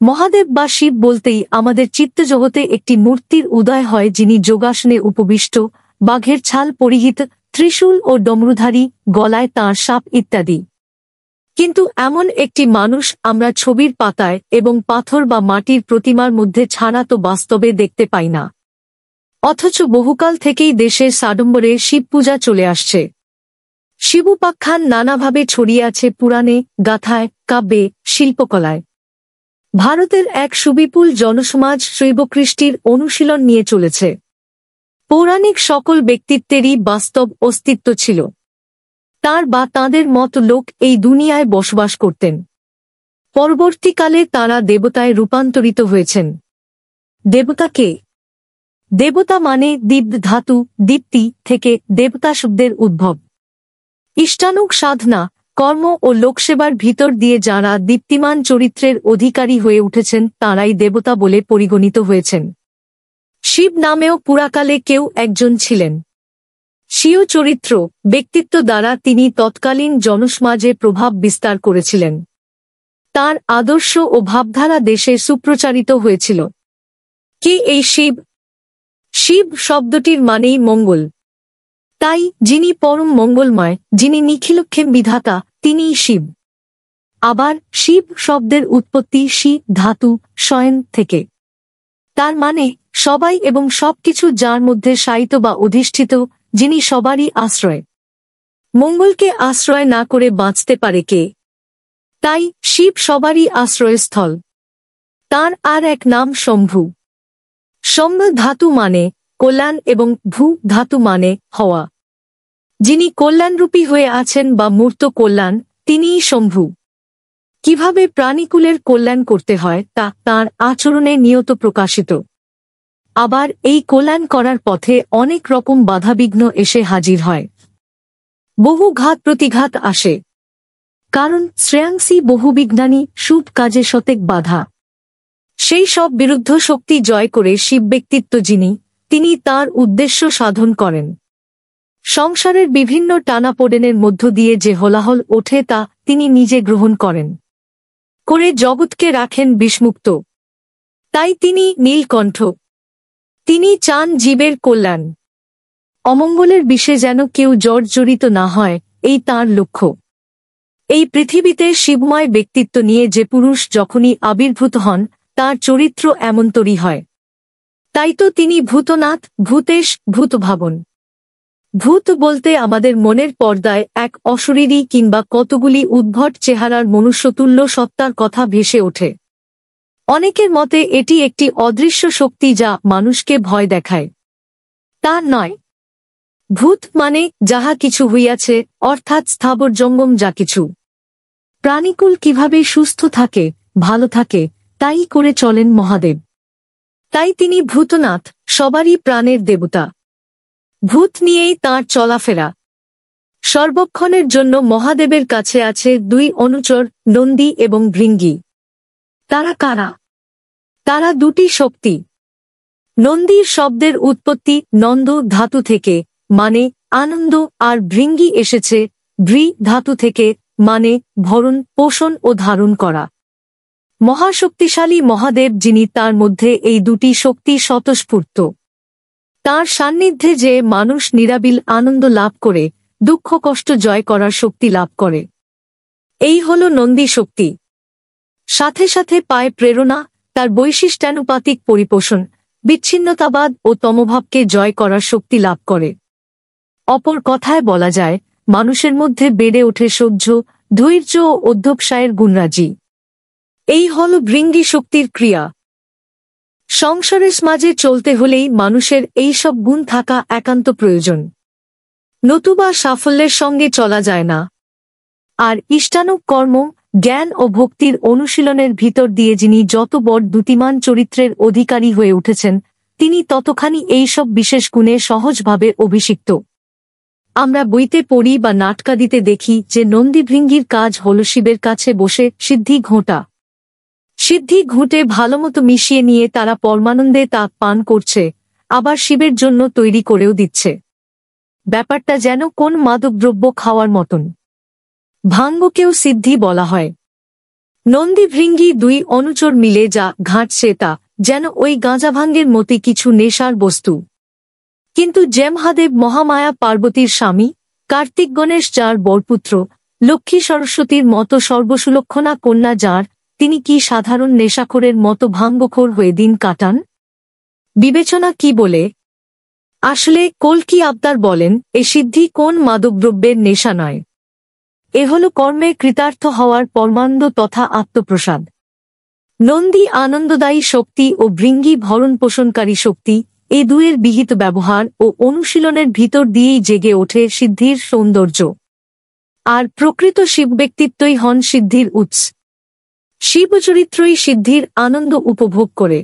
মহাদেব বা শিব বলতেই আমাদের চিত্তজগতে একটি মূর্তির উদয় হয়, যিনি যোগাসনে উপবিষ্ট, বাঘের ছাল পরিহিত, ত্রিশূল ও ডমরুধারী, গলায় তাঁর সাপ ইত্যাদি। কিন্তু এমন একটি মানুষ আমরা ছবির পাতায় এবং পাথর বা মাটির প্রতিমার মধ্যে ছাড়া তো বাস্তবে দেখতে পাই না। অথচ বহুকাল থেকেই দেশের সাডম্বরে শিব পূজা চলে আসছে। শিবোপাখ্যান নানাভাবে ছড়িয়ে আছে পুরাণে, গাথায়, কাব্যে, শিল্পকলায়। ভারতের এক সুবিপুল জনসমাজ শৈবকৃষ্টির অনুশীলন নিয়ে চলেছে। পৌরাণিক সকল ব্যক্তিত্বেরই বাস্তব অস্তিত্ব ছিল। তাঁর বা তাঁদের মত লোক এই দুনিয়ায় বসবাস করতেন। পরবর্তীকালে তাঁরা দেবতায় রূপান্তরিত হয়েছেন। দেবতা কে? দেবতা মানে দীপ্ত ধাতু, দীপ্তি থেকে দেবতা শব্দের উদ্ভব। ইষ্টানুগ সাধনা, কর্ম ও লোকসেবার ভিতর দিয়ে যাঁরা দীপ্তিমান চরিত্রের অধিকারী হয়ে উঠেছেন তাঁরাই দেবতা বলে পরিগণিত হয়েছেন। শিব নামেও পুরাকালে কেউ একজন ছিলেন। স্বীয় চরিত্র, ব্যক্তিত্ব দ্বারা তিনি তৎকালীন জনসমাজে প্রভাব বিস্তার করেছিলেন। তাঁর আদর্শ ও ভাবধারা দেশে সুপ্রচারিত হয়েছিল। কে এই শিব? শিব শব্দটির মানেই মঙ্গল। তাই যিনি পরম মঙ্গলময়, যিনি নিখিলক্ষেম বিধাতা, তিনিই শিব। আবার শিব শব্দের উৎপত্তি শি ধাতু শয়ন থেকে। তার মানে সবাই এবং সবকিছু যার মধ্যে শায়িত বা অধিষ্ঠিত, যিনি সবারই আশ্রয়। মঙ্গলকে আশ্রয় না করে বাঁচতে পারে কে? তাই শিব সবারই আশ্রয়স্থল। তার আর এক নাম শম্ভু। শম্ভ ধাতু মানে কল্যাণ এবং ভূ ধাতু মানে হওয়া। যিনি কল্যাণরূপী হয়ে আছেন বা মূর্ত কল্যাণ, তিনিই শম্ভু। কিভাবে প্রাণীকুলের কল্যাণ করতে হয় তা তাঁর আচরণে নিয়ত প্রকাশিত। আবার এই কল্যাণ করার পথে অনেক রকম বাধাবিঘ্ন এসে হাজির হয়। বহু ঘাত প্রতিঘাত আসে। কারণ শ্রেয়াংসী বহুবিঘ্নানি, শুভ কাজে শতেক বাধা। সেই সব বিরুদ্ধ শক্তি জয় করে শিব ব্যক্তিত্ব যিনি, তিনি তার উদ্দেশ্য সাধন করেন। সংসারের বিভিন্ন টানাপোড়েনের মধ্য দিয়ে যে হোলাহল ওঠে তা তিনি নিজে গ্রহণ করেন, করে জগৎকে রাখেন বিষমুক্ত। তাই তিনি নীলকণ্ঠ। তিনি চান জীবের কল্যাণ, অমঙ্গলের বিষে যেন কেউ জর্জরিত না হয়, এই তাঁর লক্ষ্য। এই পৃথিবীতে শিবময় ব্যক্তিত্ব নিয়ে যে পুরুষ যখনই আবির্ভূত হন তার চরিত্র এমনতরই হয়। তাই তো তিনি ভূতনাথ, ভূতেশ, ভূতভাবন। ভূত বলতে আমাদের মনের পর্দায় এক অশরীরী কিংবা কতগুলি উদ্ভট চেহারার মনুষ্যতুল্য সত্তার কথা ভেসে ওঠে। অনেকের মতে এটি একটি অদৃশ্য শক্তি যা মানুষকে ভয় দেখায়। তা নয়। ভূত মানে যাহা কিছু হইয়াছে, অর্থাৎ স্থাবর জঙ্গম যা কিছু। প্রাণীকুল কিভাবে সুস্থ থাকে, ভালো থাকে, তাই করে চলেন মহাদেব। তাই তিনি ভূতনাথ, সবারই প্রাণের দেবতা। ভূত নিয়েই তাঁর চলাফেরা। সর্বক্ষণের জন্য মহাদেবের কাছে আছে দুই অনুচর, নন্দী এবং ভৃঙ্গী। তারা কারা? তারা দুটি শক্তি। নন্দীর শব্দের উৎপত্তি নন্দ ধাতু থেকে, মানে আনন্দ, আর ভৃঙ্গী এসেছে ভৃ ধাতু থেকে, মানে ভরণ, পোষণ ও ধারণ করা। মহাশক্তিশালী মহাদেব যিনি, তার মধ্যে এই দুটি শক্তি স্বতঃস্ফূর্ত। তাঁর সান্নিধ্যে যে মানুষ নিরাবিল আনন্দ লাভ করে, দুঃখ কষ্ট জয় করার শক্তি লাভ করে। এই হল নন্দী শক্তি। সাথে সাথে পায় প্রেরণা, তার বৈশিষ্ট্যানুপাতিক পরিপোষণ, বিচ্ছিন্নতাবাদ ও তমভাবকে জয় করার শক্তি লাভ করে। অপর কথায় বলা যায়, মানুষের মধ্যে বেড়ে ওঠে সহ্য, ধৈর্য ও অধ্যবসায়ের গুণরাজি। এই হল ভৃঙ্গী শক্তির ক্রিয়া। সংসারের মাঝে চলতে হলেই মানুষের এই সব গুণ থাকা একান্ত প্রয়োজন, নতুবা সাফল্যের সঙ্গে চলা যায় না। আর ইষ্টানুগ কর্ম, জ্ঞান ও ভক্তির অনুশীলনের ভিতর দিয়ে যিনি যত বড় দ্যুতিমান চরিত্রের অধিকারী হয়ে উঠেছেন, তিনি ততখানি এইসব বিশেষ গুণে সহজভাবে অভিষিক্ত। আমরা বইতে পড়ি বা নাটকাদিতে দেখি যে নন্দী ভৃঙ্গীর কাজ হল শিবের কাছে বসে সিদ্ধি ঘোঁটা। সিদ্ধি ঘুঁটে ভালোমতো মিশিয়ে নিয়ে তারা পরমানন্দে তা পান করছে, আবার শিবের জন্য তৈরি করেও দিচ্ছে। ব্যাপারটা যেন কোন মাদকদ্রব্য খাওয়ার মতন। ভাঙ্গকেও সিদ্ধি বলা হয়। নন্দী ভৃঙ্গি দুই অনুচর মিলে যা ঘাঁটছে তা যেন ওই গাঁজাভাঙ্গের মতে কিছু নেশার বস্তু। কিন্তু মহাদেব মহামায়া পার্বতীর স্বামী, কার্তিক গণেশ যার বরপুত্র, লক্ষ্মী সরস্বতীর মতো সর্বসুলক্ষণা কন্যা যার, তিনি কি সাধারণ নেশাখোরের মতো ভাঙ্গখোর হয়ে দিন কাটান? বিবেচনা কি বলে? আসলে কল্কি আবতার বলেন, এ সিদ্ধি কোন মাদকদ্রব্যের নেশা নয়, এ হল কর্মে কৃতার্থ হওয়ার পরমানন্দ তথা আত্মপ্রসাদ। নন্দী আনন্দদায়ী শক্তি ও ভৃঙ্গি ভরণ পোষণকারী শক্তি, এ দুয়ের বিহিত ব্যবহার ও অনুশীলনের ভিতর দিয়েই জেগে ওঠে সিদ্ধির সৌন্দর্য। আর প্রকৃত শিব ব্যক্তিত্বই হন সিদ্ধির উৎস। শিবচরিত্রই সিদ্ধির আনন্দ উপভোগ করে।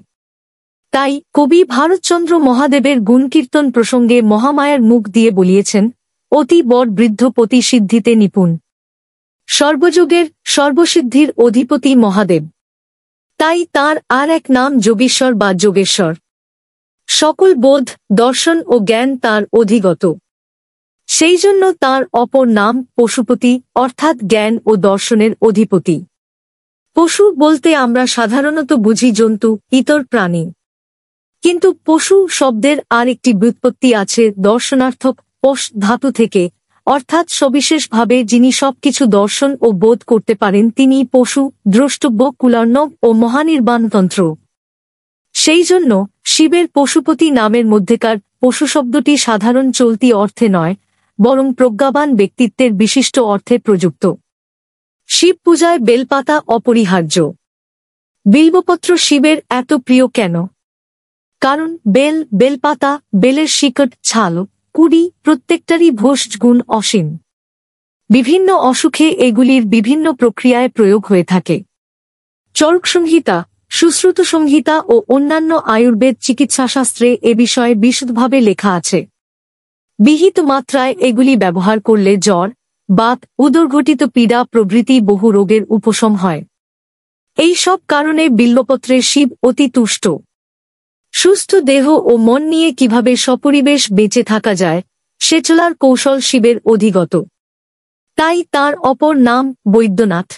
তাই কবি ভারতচন্দ্র মহাদেবের গুণকীর্তন প্রসঙ্গে মহামায়ার মুখ দিয়ে বলিয়েছেন, অতি বড় বৃদ্ধ পতি সিদ্ধিতে নিপুণ, সর্বযুগের সর্বসিদ্ধির অধিপতি মহাদেব। তাই তার আর এক নাম যোগীশ্বর বা যোগেশ্বর। সকল বোধ, দর্শন ও জ্ঞান তার অধিগত। সেই জন্য তার অপর নাম পশুপতি, অর্থাৎ জ্ঞান ও দর্শনের অধিপতি। পশু বলতে আমরা সাধারণত বুঝি জন্তু, ইতর প্রাণী। কিন্তু পশু শব্দের আর একটি ব্যুৎপত্তি আছে দর্শনার্থক পশ ধাতু থেকে, অর্থাৎ সবিশেষভাবে যিনি সবকিছু দর্শন ও বোধ করতে পারেন তিনি পশু, দ্রষ্টব্য, কুলার্ণব ও মহানির্বাণতন্ত্র। সেই জন্য শিবের পশুপতি নামের মধ্যেকার পশু শব্দটি সাধারণ চলতি অর্থে নয়, বরং প্রজ্ঞাবান ব্যক্তিত্বের বিশিষ্ট অর্থে প্রযুক্ত। শিব পূজায় বেলপাতা অপরিহার্য। বিল্বপত্র শিবের এত প্রিয় কেন? কারণ বেলপাতা, বেলের শিকট, ছাল, কুড়ি প্রত্যেকটারই ভোজ্যগুণ অসীম। বিভিন্ন অসুখে এগুলির বিভিন্ন প্রক্রিয়ায় প্রয়োগ হয়ে থাকে। চরক সংহিতা, সুশ্রুত সংহিতা ও অন্যান্য আয়ুর্বেদ চিকিৎসাশাস্ত্রে এ বিষয়ে বিশদভাবে লেখা আছে। বিহিত মাত্রায় এগুলি ব্যবহার করলে জ্বর, বাত, উদরঘটিত পীড়া প্রভৃতি বহু রোগের উপশম হয়। এই সব কারণে বিল্বপত্রে শিব অতি তুষ্ট। সুস্থ দেহ ও মন নিয়ে কিভাবে সপরিবেশ বেঁচে থাকা যায় সে চলার কৌশল শিবের অধিগত। তাই তার অপর নাম বৈদ্যনাথ।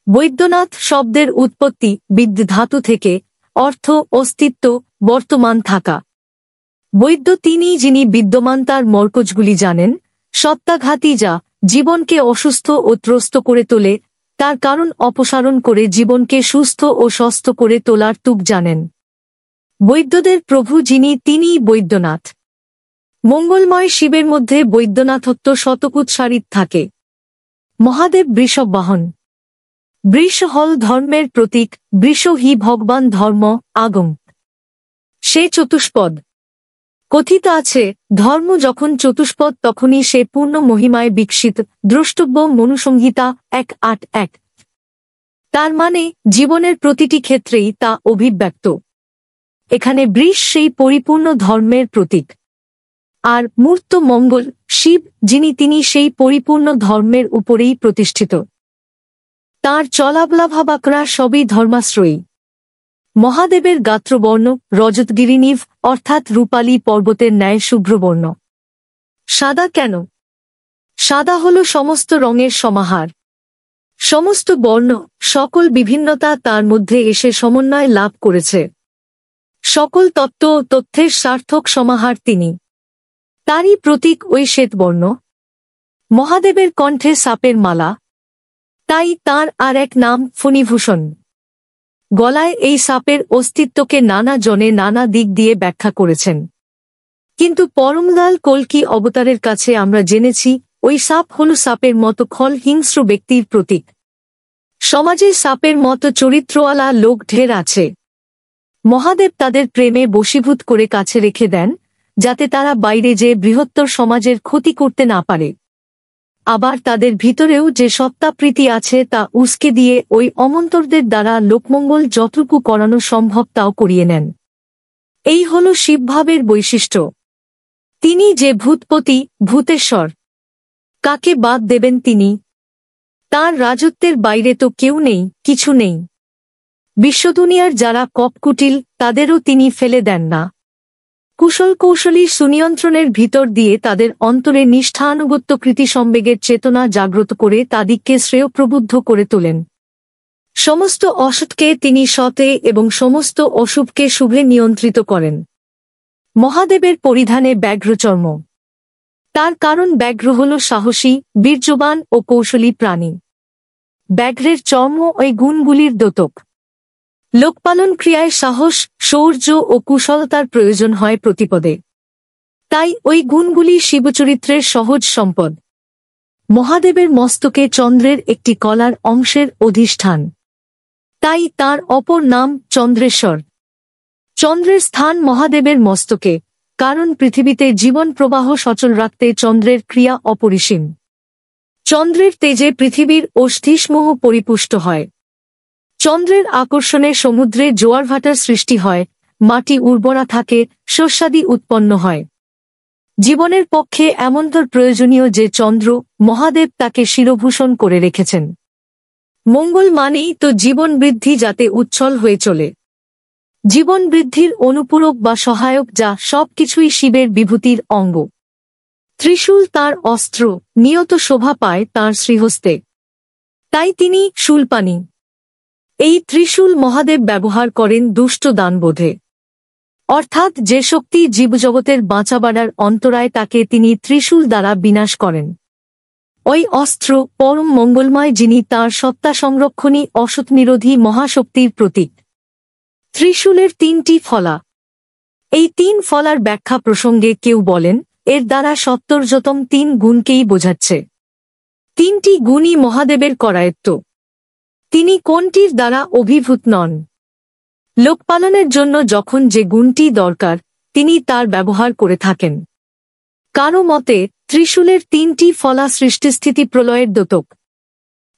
বৈদ্যনাথ শব্দের উৎপত্তি বিদ্য ধাতু থেকে, অর্থ অস্তিত্ব, বর্তমান থাকা। বৈদ্য তিনিই যিনি বিদ্যমান তার মর্কজগুলি জানেন, সত্তাঘাতী যা জীবনকে অসুস্থ ও ত্রস্ত করে তোলে, তার কারণ অপসারণ করে জীবনকে সুস্থ ও স্বস্থ করে তোলার তুক জানেন। বৈদ্যদের প্রভু যিনি তিনিই বৈদ্যনাথ। মঙ্গলময় শিবের মধ্যে বৈদ্যনাথত্ব শতকুৎসারিত থাকে। মহাদেব বৃষভ বাহন। বৃষ হল ধর্মের প্রতীক, বৃষ হি ভগবান ধর্ম আগম। সে চতুষ্পদ। কথিত আছে ধর্ম যখন চতুষ্পদ তখনই সে পূর্ণ মহিমায় বিকশিত। দ্রষ্টব্য মনুসংহিতা 1:8:1। তার মানে জীবনের প্রতিটি ক্ষেত্রেই তা অভিব্যক্ত। এখানে বৃষ সেই পরিপূর্ণ ধর্মের প্রতীক। আর মূর্ত মঙ্গল শিব যিনি তিনি সেই পরিপূর্ণ ধর্মের উপরেই প্রতিষ্ঠিত। তাঁর চলাবলাভাবাকরা সবই ধর্মাশ্রয়ী। মহাদেবের গাত্রবর্ণ রজতগিরিনীভ, অর্থাৎ রূপালী পর্বতের ন্যায় শুভ্রবর্ণ। সাদা কেন? সাদা হল সমস্ত রঙের সমাহার। সমস্ত বর্ণ, সকল বিভিন্নতা তার মধ্যে এসে সমন্বয় লাভ করেছে। সকল তত্ত্ব ও তথ্যের সার্থক সমাহার তিনি। তারই প্রতীক ওই শ্বেতবর্ণ। মহাদেবের কণ্ঠে সাপের মালা, তাই তার আর এক নাম ফণিভূষণ। গলায় এই সাপের অস্তিত্বকে নানা জনে নানা দিক দিয়ে ব্যাখ্যা করেছেন। কিন্তু পরমদয়াল কল্কি অবতারের কাছে আমরা জেনেছি ওই সাপ হল সাপের মতো খল হিংস্র ব্যক্তির প্রতীক। সমাজে সাপের মতো চরিত্রওয়ালা লোক ঢের আছে। মহাদেব তাদের প্রেমে বশীভূত করে কাছে রেখে দেন, যাতে তারা বাইরে যে বৃহত্তর সমাজের ক্ষতি করতে না পারে। আবার তাদের ভিতরেও যে সত্তাপ্রীতি আছে তা উস্কে দিয়ে ওই অমন্তরদের দ্বারা লোকমঙ্গল যতটুকু করানো সম্ভব তাও করিয়ে নেন। এই হল শিবভাবের বৈশিষ্ট্য। তিনি যে ভূতপতি, ভূতেশ্বর। কাকে বাদ দেবেন তিনি? তাঁর রাজত্বের বাইরে তো কেউ নেই, কিছু নেই। বিশ্বদুনিয়ার যারা কপকুটিল তাদেরও তিনি ফেলে দেন না। কুশল কৌশলী সুনিয়ন্ত্রণের ভিতর দিয়ে তাদের অন্তরে নিষ্ঠানুগত্যকৃতি সম্বেগের চেতনা জাগ্রত করে তাদিগকে শ্রেয় প্রবুদ্ধ করে তোলেন। সমস্ত অসৎকে তিনি সতে এবং সমস্ত অশুভকে শুভে নিয়ন্ত্রিত করেন। মহাদেবের পরিধানে ব্যাঘ্রচর্ম। তার কারণ ব্যাঘ্র হল সাহসী, বীর্যবান ও কৌশলী প্রাণী। ব্যাঘ্রের চর্ম ওই গুণগুলির দ্যোতক। লোকপালন ক্রিয়ায় সাহস, শৌর্য ও কুশলতার প্রয়োজন হয় প্রতিপদে। তাই ওই গুণগুলি শিবচরিত্রের সহজ সম্পদ। মহাদেবের মস্তকে চন্দ্রের একটি কলার অংশের অধিষ্ঠান। তাই তার অপর নাম চন্দ্রেশ্বর। চন্দ্রের স্থান মহাদেবের মস্তকে, কারণ পৃথিবীতে জীবন প্রবাহ সচল রাখতে চন্দ্রের ক্রিয়া অপরিসীম। চন্দ্রের তেজে পৃথিবীর অস্থিসমূহ পরিপুষ্ট হয়। চন্দ্রের আকর্ষণে সমুদ্রে জোয়ারভাটার সৃষ্টি হয়, মাটি উর্বরা থাকে, শস্যাদি উৎপন্ন হয়। জীবনের পক্ষে এমনতর প্রয়োজনীয় যে চন্দ্র, মহাদেব তাকে শিরভূষণ করে রেখেছেন। মঙ্গল মানেই তো জীবন বৃদ্ধি, যাতে উচ্ছল হয়ে চলে। জীবন বৃদ্ধির অনুপূরক বা সহায়ক, যা সবকিছুই শিবের বিভূতির অঙ্গ। ত্রিশূল তাঁর অস্ত্র, নিয়ত শোভা পায় তাঁর শ্রীহস্তে। তাই তিনি শূলপাণি। এই ত্রিশূল মহাদেব ব্যবহার করেন দুষ্ট দানবোধে। অর্থাৎ যে শক্তি জীবজগতের বাঁচাবাড়ার অন্তরায়, তাকে তিনি ত্রিশূল দ্বারা বিনাশ করেন। ওই অস্ত্র পরম মঙ্গলময়, যিনি তাঁর সত্তা সংরক্ষণী অসৎনিরোধী মহাশক্তির প্রতীক। ত্রিশূলের তিনটি ফলা। এই তিন ফলার ব্যাখ্যা প্রসঙ্গে কেউ বলেন, এর দ্বারা সত্তরজতম তিন গুণকেই বোঝাচ্ছে। তিনটি গুণই মহাদেবের করায়ত্ত। তিনি কোনটির দ্বারা অভিভূত নন। লোকপালনের জন্য যখন যে গুণটি দরকার, তিনি তার ব্যবহার করে থাকেন। কারো মতে ত্রিশূলের তিনটি ফলা সৃষ্টিস্থিতি প্রলয়ের দ্যোতক।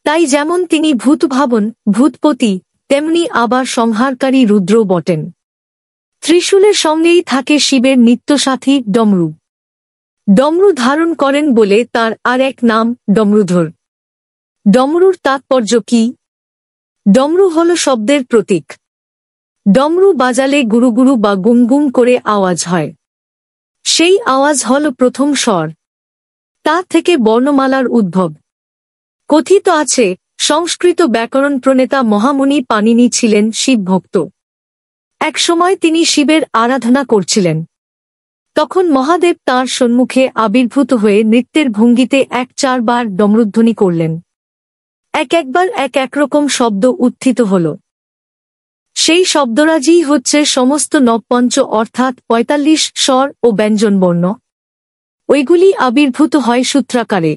তাই যেমন তিনি ভূতভাবন, ভূতপতি, তেমনি আবার সংহারকারী রুদ্র বটেন। ত্রিশূলের সঙ্গেই থাকে শিবের নিত্যসাথী ডমরু। ডমরু ধারণ করেন বলে তার আর এক নাম ডমরুধর। ডমরুর তাৎপর্য কি? ডমরু হল শব্দের প্রতীক। ডমরু বাজালে গুরুগুরু বা গুমগুম করে আওয়াজ হয়। সেই আওয়াজ হল প্রথম স্বর। তা থেকে বর্ণমালার উদ্ভব। কথিত আছে, সংস্কৃত ব্যাকরণ প্রণেতা মহামুনি পাণিনি ছিলেন শিবভক্ত। একসময় তিনি শিবের আরাধনা করছিলেন। তখন মহাদেব তাঁর সম্মুখে আবির্ভূত হয়ে নৃত্যের ভঙ্গিতে ১-৪ বার ডমরুধ্বনি করলেন। একবার একরকম শব্দ উত্থিত হল। সেই শব্দরাজিই হচ্ছে সমস্ত নবপঞ্চ, অর্থাৎ ৪৫ স্বর ও ব্যঞ্জনবর্ণ। ওইগুলি আবির্ভূত হয় সূত্রাকারে।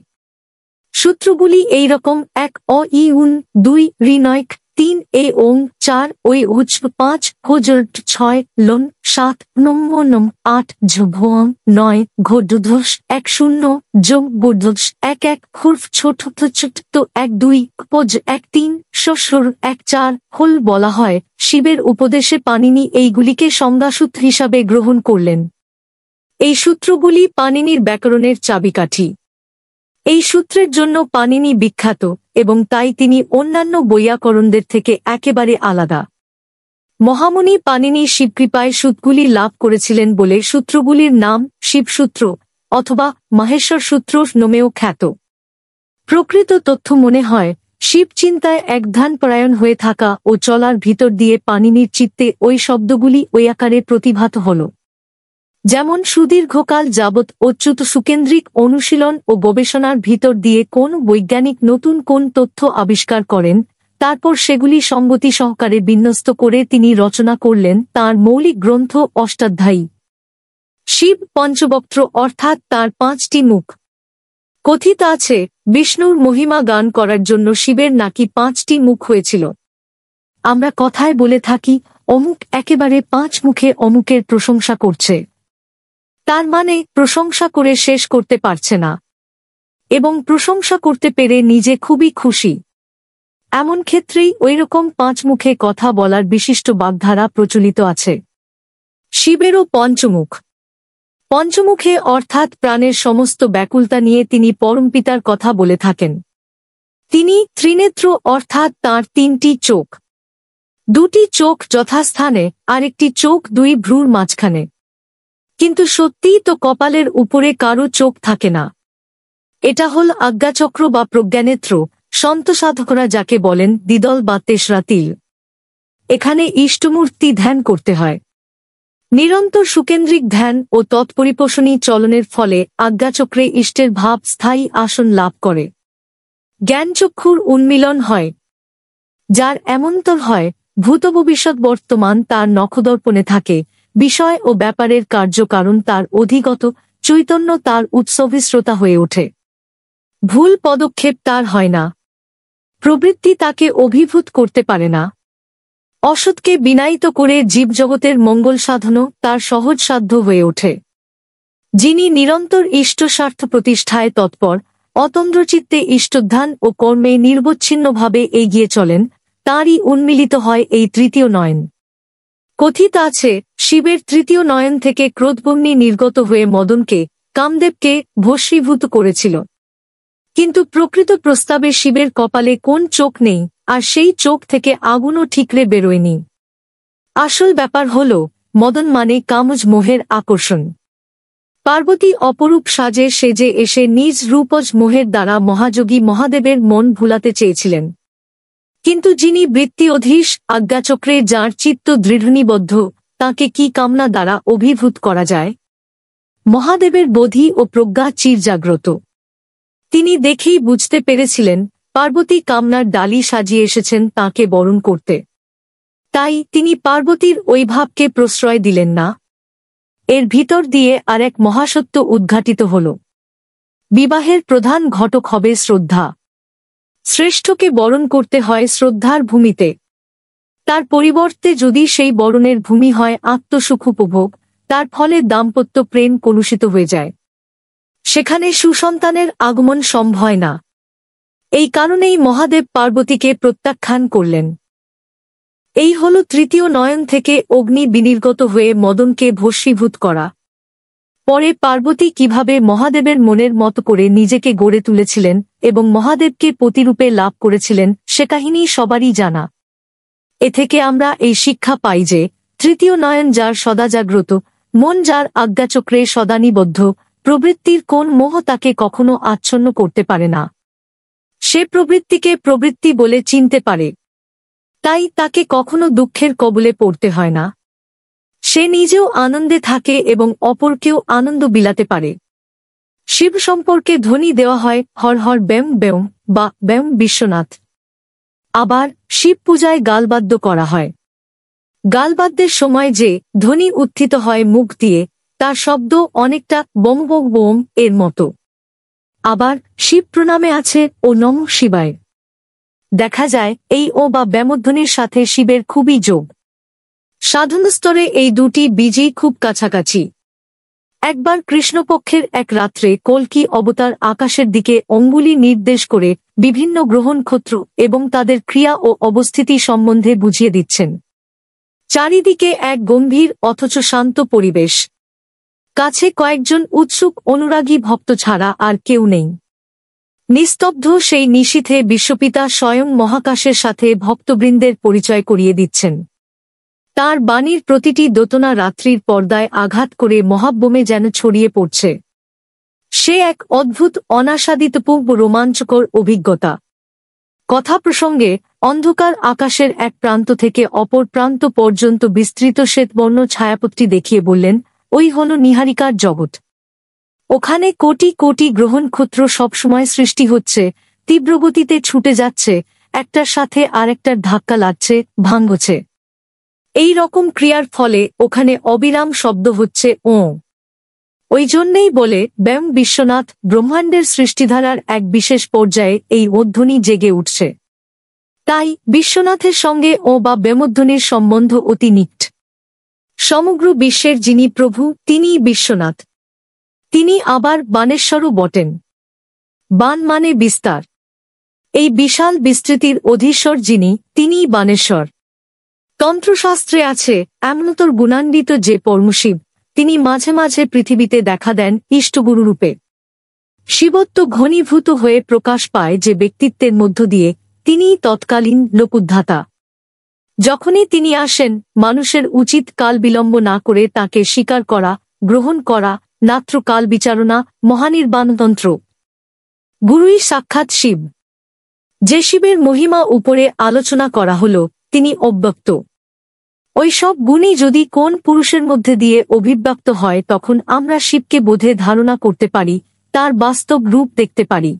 সূত্রগুলি এইরকম: ১ অ ই উন, ২ ঋণয়ক, ৩ এ ওং, ৪ ওই উচ, ৫ হোজট, ৬ লন, ৭ নম নম, ৮ ঝভোম, ৯ ঘোডধ্বস, ১-০ যোগ বুর্ধস, ১-১ হুর্ফ ছোট ছোট, ১-২ পজ, ১-৩ শ্বশুর, ১-৪ হোল বলা হয়। শিবের উপদেশে পাণিনি এইগুলিকে সংজ্ঞাসূত্র হিসাবে গ্রহণ করলেন। এই সূত্রগুলি পাণিনির ব্যাকরণের চাবিকাঠি। এই সূত্রের জন্য পাণিনি বিখ্যাত, এবং তাই তিনি অন্যান্য বৈয়াকরণদের থেকে একেবারে আলাদা। মহামুনি পাণিনি শিবকৃপায় সূত্রগুলি লাভ করেছিলেন বলে সূত্রগুলির নাম শিবসূত্র অথবা মাহেশ্বর সূত্র নামেও খ্যাত। প্রকৃত তথ্য মনে হয়, শিব চিন্তায় একধ্যানপরায়ণ হয়ে থাকা ও চলার ভিতর দিয়ে পাণিনির চিত্তে ওই শব্দগুলি ওই আকারে প্রতিভাত হল। যেমন সুদীর্ঘকাল যাবৎ অচ্যুত সুকেন্দ্রিক অনুশীলন ও গবেষণার ভিতর দিয়ে কোন বৈজ্ঞানিক নতুন কোন তথ্য আবিষ্কার করেন, তারপর সেগুলি সঙ্গতি সহকারে বিন্যস্ত করে তিনি রচনা করলেন তাঁর মৌলিক গ্রন্থ অষ্টাধ্যায়ী। শিব পঞ্চবক্ত্র, অর্থাৎ তাঁর ৫টি মুখ। কথিত আছে, বিষ্ণুর মহিমা গান করার জন্য শিবের নাকি ৫টি মুখ হয়েছিল। আমরা কথায় বলে থাকি, অমুক একেবারে ৫ মুখে অমুকের প্রশংসা করছে। তার মানে প্রশংসা করে শেষ করতে পারছে না, এবং প্রশংসা করতে পেরে নিজে খুবই খুশি। এমন ক্ষেত্রেই ওইরকম ৫ মুখে কথা বলার বিশিষ্ট বাগধারা প্রচলিত আছে। শিবেরও পঞ্চমুখ। পঞ্চমুখে অর্থাৎ প্রাণের সমস্ত ব্যাকুলতা নিয়ে তিনি পরমপিতার কথা বলে থাকেন। তিনি ত্রিনেত্র, অর্থাৎ তাঁর ৩টি চোখ। ২টি চোখ যথাস্থানে, আরেকটি চোখ ২ ভ্রুর মাঝখানে। কিন্তু সত্যিই তো কপালের উপরে কারো চোখ থাকে না। এটা হল আজ্ঞাচক্র বা প্রজ্ঞানেত্র, সন্ত সাধকরা যাকে বলেন দ্বিদল বা তেসরা তিল। এখানে ইষ্টমূর্তি ধ্যান করতে হয়। নিরন্তর সুকেন্দ্রিক ধ্যান ও তৎপরিপোষণী চলনের ফলে আজ্ঞাচক্রে ইষ্টের ভাব স্থায়ী আসন লাভ করে। জ্ঞানচক্ষুর উন্মিলন হয়। যার এমন্তর হয়, ভূত ভবিষ্যৎ বর্তমান তার নখদর্পণে থাকে, বিষয় ও ব্যাপারের কার্যকারণ তার অধিগত, চৈতন্য তার উৎসভিশ্রোতা হয়ে ওঠে। ভুল পদক্ষেপ তার হয় না। প্রবৃত্তি তাকে অভিভূত করতে পারে না। অসৎকে বিনায়িত করে জীবজগতের মঙ্গল সাধনও তার সহজসাধ্য হয়ে ওঠে। যিনি নিরন্তর ইষ্টস্বার্থ প্রতিষ্ঠায় তৎপর, অতন্দ্রচিত্তে ইষ্টধ্যান ও কর্মে নির্বচ্ছিন্নভাবে এগিয়ে চলেন, তাঁরই উন্মিলিত হয় এই তৃতীয় নয়ন। কথিত আছে, শিবের তৃতীয় নয়ন থেকে ক্রোধবহ্নি নির্গত হয়ে মদনকে, কামদেবকে ভস্মীভূত করেছিল। কিন্তু প্রকৃত প্রস্তাবে শিবের কপালে কোন চোখ নেই, আর সেই চোখ থেকে আগুনও ঠিকরে বেরোয়নি। আসল ব্যাপার হল, মদন মানে কামজ মোহের আকর্ষণ। পার্বতী অপরূপ সাজে সেজে এসে নিজ রূপজ মোহের দ্বারা মহাযোগী মহাদেবের মন ভুলাতে চেয়েছিলেন। কিন্তু যিনি বৃত্তি অধীশ, আজ্ঞাচক্রে যাঁর চিত্ত দৃঢ়নিবদ্ধ, তাঁকে কি কামনা দ্বারা অভিভূত করা যায়? মহাদেবের বোধি ও প্রজ্ঞা চির জাগ্রত। তিনি দেখেই বুঝতে পেরেছিলেন, পার্বতী কামনার ডালি সাজিয়ে এসেছেন তাঁকে বরণ করতে। তাই তিনি পার্বতীর ওই ভাবকে প্রশ্রয় দিলেন না। এর ভিতর দিয়ে আর এক মহাসত্য উদ্ঘাটিত হল। বিবাহের প্রধান ঘটক হবে শ্রদ্ধা। শ্রেষ্ঠকে বরণ করতে হয় শ্রদ্ধার ভূমিতে। তার পরিবর্তে যদি সেই বরণের ভূমি হয় আত্মসুখ উপভোগ, তার ফলে দাম্পত্য প্রেম কলুষিত হয়ে যায়। সেখানে সুসন্তানের আগমন সম্ভব হয় না। এই কারণেই মহাদেব পার্বতীকে প্রত্যাখ্যান করলেন। এই হল তৃতীয় নয়ন থেকে অগ্নি বিনির্গত হয়ে মদনকে ভস্মীভূত করা। পরে পার্বতী কিভাবে মহাদেবের মনের মতো করে নিজেকে গড়ে তুলেছিলেন এবং মহাদেবকে পতিরূপে লাভ করেছিলেন, সে কাহিনী সবারই জানা। এ থেকে আমরা এই শিক্ষা পাই যে, তৃতীয় নয়ন যার সদা জাগ্রত, মন যার আজ্ঞাচক্রে সদা নিবদ্ধ, প্রবৃত্তির কোন মোহ তাকে কখনো আচ্ছন্ন করতে পারে না। সে প্রবৃত্তিকে প্রবৃত্তি বলে চিনতে পারে। তাই তাকে কখনো দুঃখের কবলে পড়তে হয় না। সে নিজেও আনন্দে থাকে এবং অপরকেও আনন্দ বিলাতে পারে। শিব সম্পর্কে ধ্বনি দেওয়া হয় হর হর ব্যাম ব্যাম বা ব্যাম বিশ্বনাথ। আবার শিব পূজায় গালবাদ্য করা হয়। গালবাদ্যের সময় যে ধ্বনি উত্থিত হয় মুখ দিয়ে, তার শব্দ অনেকটা বম বম বোম এর মতো। আবার শিব প্রণামে আছে ও নমঃ শিবায়। দেখা যায় এই ও বা ব্যামধ্বনির সাথে শিবের খুবই যোগ। সাধনস্তরে এই দুটি বীজই খুব কাছাকাছি। একবার কৃষ্ণপক্ষের এক রাত্রে কল্কি অবতার আকাশের দিকে অঙ্গুলি নির্দেশ করে বিভিন্ন গ্রহ নক্ষত্র এবং তাদের ক্রিয়া ও অবস্থিতি সম্বন্ধে বুঝিয়ে দিচ্ছেন। চারিদিকে এক গম্ভীর অথচ শান্ত পরিবেশ। কাছে কয়েকজন উৎসুক অনুরাগী ভক্ত ছাড়া আর কেউ নেই। নিস্তব্ধ সেই নিশীথে বিশ্বপিতা স্বয়ং মহাকাশের সাথে ভক্তবৃন্দের পরিচয় করিয়ে দিচ্ছেন। তাঁর বাণীর প্রতিটি দোতনা রাত্রির পর্দায় আঘাত করে মহাব্যোমে যেন ছড়িয়ে পড়ছে। সে এক অদ্ভুত অনাস্বাদিতপূর্ব রোমাঞ্চকর অভিজ্ঞতা। কথা প্রসঙ্গে অন্ধকার আকাশের এক প্রান্ত থেকে অপর প্রান্ত পর্যন্ত বিস্তৃত শ্বেতবর্ণ ছায়াপথটি দেখিয়ে বললেন, ওই হল নীহারিকার জগৎ। ওখানে কোটি কোটি গ্রহ নক্ষত্র সবসময় সৃষ্টি হচ্ছে, তীব্রগতিতে ছুটে যাচ্ছে, একটার সাথে আরেকটার ধাক্কা লাগছে, ভাঙছে। এই রকম ক্রিয়ার ফলে ওখানে অবিরাম শব্দ হচ্ছে ও। ওই জন্যেই বলে ব্যাম বিশ্বনাথ, ব্রহ্মাণ্ডের সৃষ্টিধারার এক বিশেষ পর্যায়ে এই ওধ্বনি জেগে উঠছে। তাই বিশ্বনাথের সঙ্গে ও বা ব্যামধ্বনির সম্বন্ধ অতি নিকট। সমগ্র বিশ্বের যিনি প্রভু, তিনিই বিশ্বনাথ। তিনি আবার বানেশ্বরও বটেন। বান মানে বিস্তার। এই বিশাল বিস্তৃতির অধীশ্বর যিনি, তিনিই বানেশ্বর। তন্ত্রশাস্ত্রে আছে, এমনতর গুণান্বিত যে পরমশিব, তিনি মাঝে মাঝে পৃথিবীতে দেখা দেন ইষ্টগুরুরূপে। শিবত্ব ঘনীভূত হয়ে প্রকাশ পায় যে ব্যক্তিত্বের মধ্য দিয়ে, তিনিই তৎকালীন লোকোদ্ধাতা। যখনই তিনি আসেন, মানুষের উচিত কাল বিলম্ব না করে তাকে স্বীকার করা, গ্রহণ করা, নাত্র কাল বিচারণা, মহানির্বাণতন্ত্র। গুরুই সাক্ষাৎ শিব। যে শিবের মহিমা উপরে আলোচনা করা হলো তিনি অব্যক্ত। ওই সব গুণই যদি কোন পুরুষের মধ্যে দিয়ে অভিব্যক্ত হয় তখন আমরা শিবকে বোধে ধারণা করতে পারি, তার বাস্তব রূপ দেখতে পারি।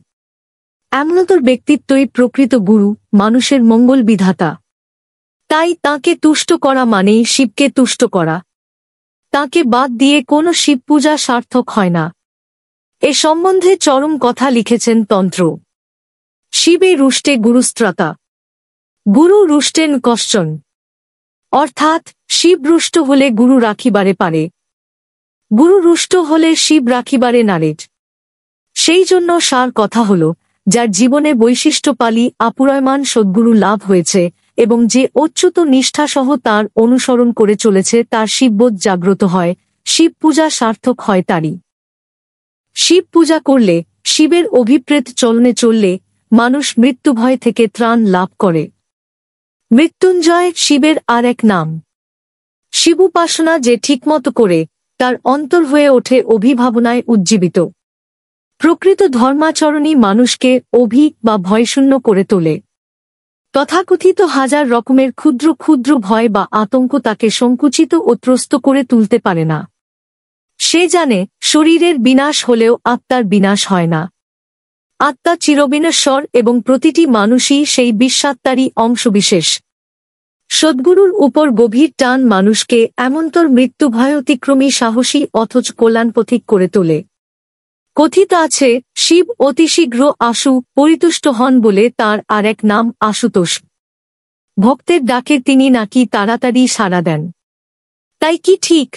এমনতর ব্যক্তিত্বই প্রকৃত গুরু, মানুষের মঙ্গল বিধাতা। তাই তাঁকে তুষ্ট করা মানেই শিবকে তুষ্ট করা। তাঁকে বাদ দিয়ে কোনো শিব পূজা সার্থক হয় না। এ সম্বন্ধে চরম কথা লিখেছেন তন্ত্র। শিবে রুষ্টে গুরুস্ত্রাতা, গুরু রুষ্টেন কশ্চন, অর্থাৎ শিব রুষ্ট হলে গুরু রাখিবারে পারে, গুরু রুষ্ট হলে শিব রাখিবারে নারেজ। সেই জন্য সার কথা হল, যার জীবনে বৈশিষ্ট্যপালী আপুরয়মান সদ্গুরু লাভ হয়েছে এবং যে অচ্যুত নিষ্ঠাসহ তার অনুসরণ করে চলেছে তার শিববোধ জাগ্রত হয়, শিব পূজা সার্থক হয় তারই। শিব পূজা করলে, শিবের অভিপ্রেত চলনে চললে মানুষ মৃত্যুভয় থেকে ত্রাণ লাভ করে। মৃত্যুঞ্জয় শিবের আর এক নাম। শিবুপাসনা যে ঠিকমতো করে, তার অন্তর হয়ে ওঠে অভিভাবনায় উজ্জীবিত। প্রকৃত ধর্মাচরণই মানুষকে বা ভয়শূন্য করে তোলে। তথাকথিত হাজার রকমের ক্ষুদ্র ক্ষুদ্র ভয় বা আতঙ্ক তাকে সংকুচিত ও ত্রস্ত করে তুলতে পারে না। সে জানে শরীরের বিনাশ হলেও আত্মার বিনাশ হয় না। আত্মা চিরবিনশ্বর এবং প্রতিটি মানুষই সেই বিশ্বাত্মারই অংশবিশেষ। সদ্গুরুর উপর গভীর টান মানুষকে এমন্তর মৃত্যুভয় অতিক্রমী সাহসী অথচ কল্যাণপথিক করে তোলে। কথিত আছে, শিব অতিশীঘ্র আশু পরিতুষ্ট হন বলে তার আর এক নাম আশুতোষ। ভক্তের ডাকে তিনি নাকি তাড়াতাড়ি সাড়া দেন। তাই কি ঠিক?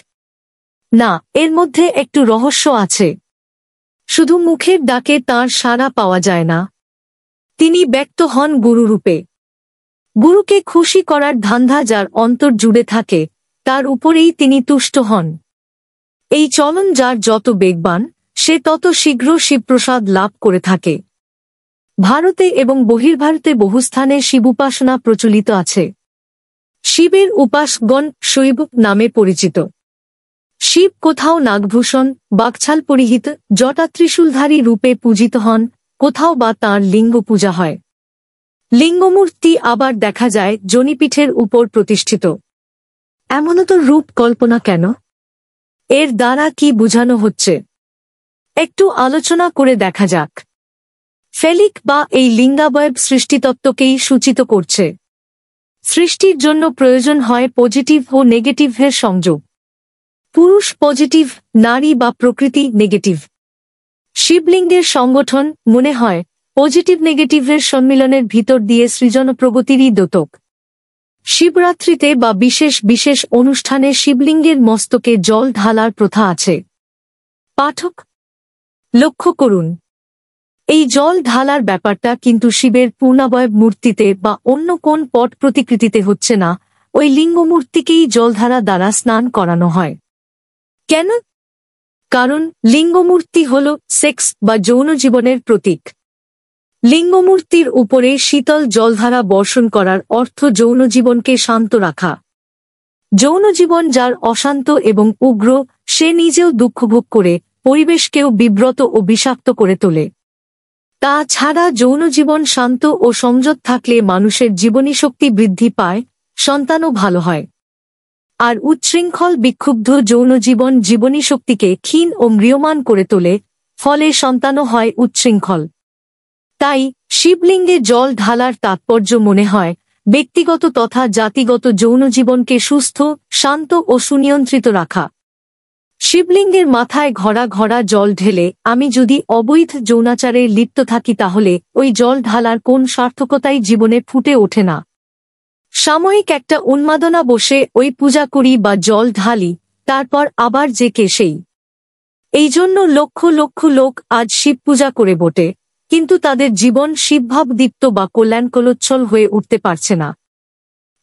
না, এর মধ্যে একটু রহস্য আছে। শুধু মুখের ডাকে তাঁর সাড়া পাওয়া যায় না, তিনি ব্যক্ত হন গুরুরূপে। গুরুকে খুশি করার ধান্ধা যার অন্তর জুড়ে থাকে, তার উপরেই তিনি তুষ্ট হন। এই চলন যার যত বেগবান, সে তত শীঘ্র শিবপ্রসাদ লাভ করে থাকে। ভারতে এবং বহির্ভারতে বহুস্থানে শিবউপাসনা প্রচলিত আছে। শিবের উপাসকগণ শৈব নামে পরিচিত। শিব কোথাও নাগভূষণ, বাকছাল পরিহিত, জটা ত্রিশূলধারী রূপে পূজিত হন, কোথাও বা তাঁর লিঙ্গ পূজা হয়। লিঙ্গমূর্তি আবার দেখা যায় জনিপীঠের উপর প্রতিষ্ঠিত। এমনতর রূপ কল্পনা কেন? এর দ্বারা কি বোঝানো হচ্ছে একটু আলোচনা করে দেখা যাক। ফেলিক বা এই লিঙ্গাবয়ব সৃষ্টিতত্ত্বকেই সূচিত করছে। সৃষ্টির জন্য প্রয়োজন হয় পজিটিভ ও নেগেটিভের সংযোগ। পুরুষ পজিটিভ, নারী বা প্রকৃতি নেগেটিভ। শিবলিঙ্গের সংগঠন মনে হয় পজিটিভ নেগেটিভের সম্মিলনের ভিতর দিয়ে সৃজন প্রগতিরই দ্যোতক। শিবরাত্রিতে বা বিশেষ বিশেষ অনুষ্ঠানে শিবলিঙ্গের মস্তকে জল ঢালার প্রথা আছে। পাঠক লক্ষ্য করুন, এই জল ঢালার ব্যাপারটা কিন্তু শিবের পূর্ণাবয়ব মূর্তিতে বা অন্য কোন পট প্রতিকৃতিতে হচ্ছে না, ওই লিঙ্গমূর্তিকেই জলধারা দ্বারা স্নান করানো হয়। কেন? কারণ লিঙ্গমূর্তি হল সেক্স বা যৌন জীবনের প্রতীক। লিঙ্গমূর্তির উপরে শীতল জলধারা বর্ষণ করার অর্থ যৌন জীবনকে শান্ত রাখা। যৌন জীবন যার অশান্ত এবং উগ্র, সে নিজেও দুঃখভোগ করে পরিবেশকেও বিব্রত ও বিষাক্ত করে তোলে। তা ছাড়া যৌন জীবন শান্ত ও সংযত থাকলে মানুষের জীবনীশক্তি বৃদ্ধি পায়, সন্তানও ভালো হয়। আর উচ্ছৃঙ্খল বিক্ষুব্ধ যৌন জীবন জীবনীশক্তিকে ক্ষীণ ও ম্রিয়মাণ করে তোলে, ফলে সন্তানও হয় উচ্ছৃঙ্খল। তাই শিবলিঙ্গে জল ঢালার তাৎপর্য মনে হয় ব্যক্তিগত তথা জাতিগত যৌন জীবনকে সুস্থ, শান্ত ও সুনিয়ন্ত্রিত রাখা। শিবলিঙ্গের মাথায় ঘড়া ঘড়া জল ঢেলে আমি যদি অবৈধ যৌনাচারে লিপ্ত থাকি তাহলে ওই জল ঢালার কোন সার্থকতাই জীবনে ফুটে ওঠে না। সাময়িক একটা উন্মাদনা বসে ওই পূজা করি বা জল ঢালি, তারপর আবার যে কে সেই। এই জন্য লক্ষ লক্ষ লোক আজ শিব পূজা করে বটে, কিন্তু তাদের জীবন শিবভাবদীপ্ত বা কল্যাণকলোচ্ছল হয়ে উঠতে পারছে না।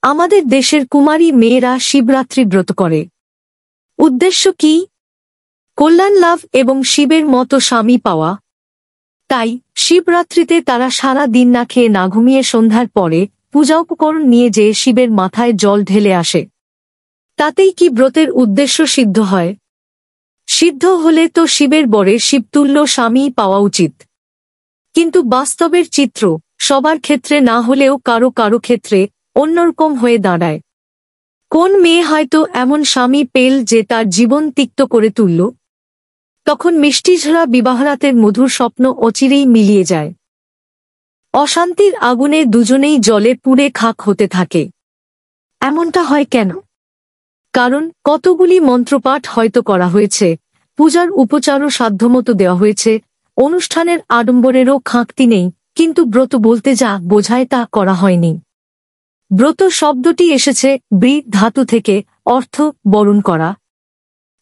আমাদের দেশের কুমারী মেয়েরা শিবরাত্রি ব্রত করে। উদ্দেশ্য কি? কল্যাণ লাভ এবং শিবের মতো স্বামী পাওয়া। তাই শিবরাত্রিতে তারা সারা দিন না খেয়ে না ঘুমিয়ে সন্ধ্যার পরে পূজা উপকরণ নিয়ে যেয়ে শিবের মাথায় জল ঢেলে আসে। তাতেই কি ব্রতের উদ্দেশ্য সিদ্ধ হয়? সিদ্ধ হলে তো শিবের বরে শিবতুল্য স্বামী পাওয়া উচিত। কিন্তু বাস্তবের চিত্র, সবার ক্ষেত্রে না হলেও কারো কারো ক্ষেত্রে অন্যরকম হয়ে দাঁড়ায়। কোন মেয়ে হয়তো এমন স্বামী পেল যে তার জীবন তিক্ত করে তুলল? তখন মিষ্টিঝরা বিবাহরাতের মধুর স্বপ্ন অচিরেই মিলিয়ে যায়। অশান্তির আগুনে দুজনেই জলে পুড়ে খাক হতে থাকে। এমনটা হয় কেন? কারণ কতগুলি মন্ত্রপাঠ হয়তো করা হয়েছে, পূজার উপচারও সাধ্যমতো দেওয়া হয়েছে, অনুষ্ঠানের আড়ম্বরেরও খাঁকতি নেই, কিন্তু ব্রত বলতে যা বোঝায় তা করা হয়নি। ব্রত শব্দটি এসেছে ব্রী ধাতু থেকে, অর্থ বরণ করা।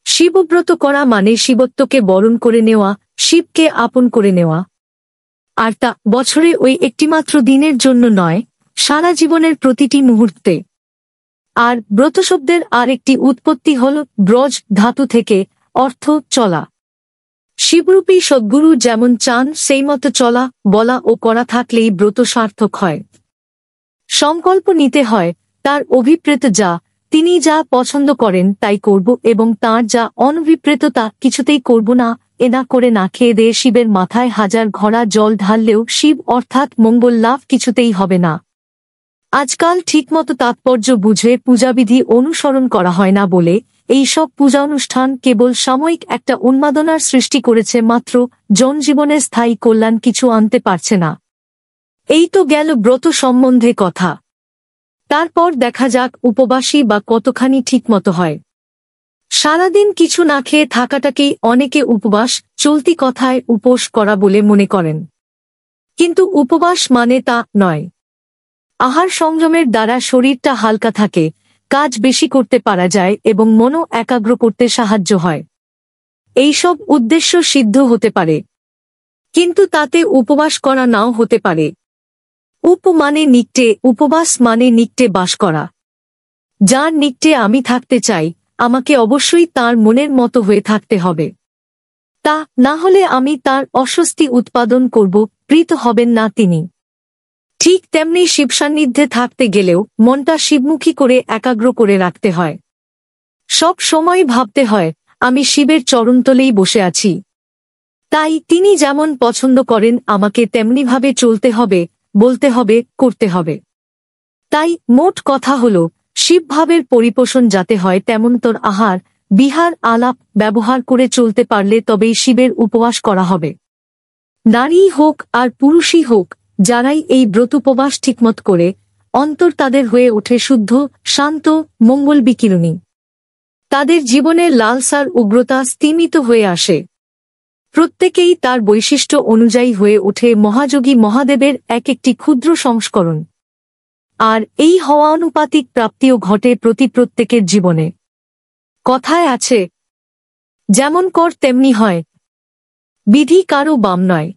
শিবব্রত করা মানে শিবত্বকে বরণ করে নেওয়া, শিবকে আপন করে নেওয়া। আর তা বছরে ওই একটিমাত্র দিনের জন্য নয়, সারা জীবনের প্রতিটি মুহূর্তে। আর ব্রত শব্দের আর একটি উৎপত্তি হল ব্রজ ধাতু থেকে, অর্থ চলা। শিবরূপী সদ্গুরু যেমন চান সেই মতো চলা, বলা ও করা থাকলেই ব্রত সার্থক হয়। সংকল্প নিতে হয়, তার অভিপ্রেত যা, তিনি যা পছন্দ করেন তাই করব এবং তাঁর যা অনভিপ্রেত তা কিছুতেই করব না। এ না করে না খেয়ে দিয়ে শিবের মাথায় হাজার ঘড়া জল ঢাললেও শিব অর্থাৎ মঙ্গল লাভ কিছুতেই হবে না। আজকাল ঠিকমতো তাৎপর্য বুঝে পূজাবিধি অনুসরণ করা হয় না বলে এই সব পূজানুষ্ঠান কেবল সাময়িক একটা উন্মাদনার সৃষ্টি করেছে মাত্র, জনজীবনের স্থায়ী কল্যাণ কিছু আনতে পারছে না। এই তো গেল ব্রত সম্বন্ধে কথা। তারপর দেখা যাক উপবাসী বা কতখানি ঠিকমতো হয়। সারাদিন কিছু না খেয়ে থাকাটাকেই অনেকে উপবাস, চলতি কথায় উপোস করা বলে মনে করেন। কিন্তু উপবাস মানে তা নয়। আহার সংযমের দ্বারা শরীরটা হালকা থাকে, কাজ বেশি করতে পারা যায় এবং মনও একাগ্র করতে সাহায্য হয়। এইসব উদ্দেশ্য সিদ্ধ হতে পারে, কিন্তু তাতে উপবাস করা নাও হতে পারে। মানে নিকটে, উপবাস মানে নিকটে বাস করা। যার নিকটে আমি থাকতে চাই, আমাকে অবশ্যই তার মনের মতো হয়ে থাকতে হবে। তা না হলে আমি তার অস্বস্তি উৎপাদন করব, প্রীত হবেন না তিনি। ঠিক তেমনি শিবসান্নিধ্যে থাকতে গেলেও মনটা শিবমুখী করে একাগ্র করে রাখতে হয়। সব সময় ভাবতে হয় আমি শিবের চরণতলেই বসে আছি। তাই তিনি যেমন পছন্দ করেন আমাকে তেমনিভাবে চলতে হবে, বলতে হবে, করতে হবে। তাই মোট কথা হল, শিবভাবের পরিপোষণ যাতে হয় তেমনতর আহার, বিহার, আলাপ ব্যবহার করে চলতে পারলে তবেই শিবের উপবাস করা হবে। নারী হোক আর পুরুষই হোক, যারাই এই ব্রতোপবাস ঠিকমত করে, অন্তর তাদের হয়ে ওঠে শুদ্ধ, শান্ত, মঙ্গল বিকিরণী। তাদের জীবনের লালসার উগ্রতা স্তিমিত হয়ে আসে। প্রত্যেকেই তার বৈশিষ্ট্য অনুযায়ী হয়ে ওঠে মহাযোগী মহাদেবের এক একটি ক্ষুদ্র সংস্করণ। আর এই হওয়ানুপাতিক প্রাপ্তিও ঘটে প্রত্যেকের জীবনে। কথায় আছে, যেমন কর তেমনি হয়, বিধি কারও বাম নয়।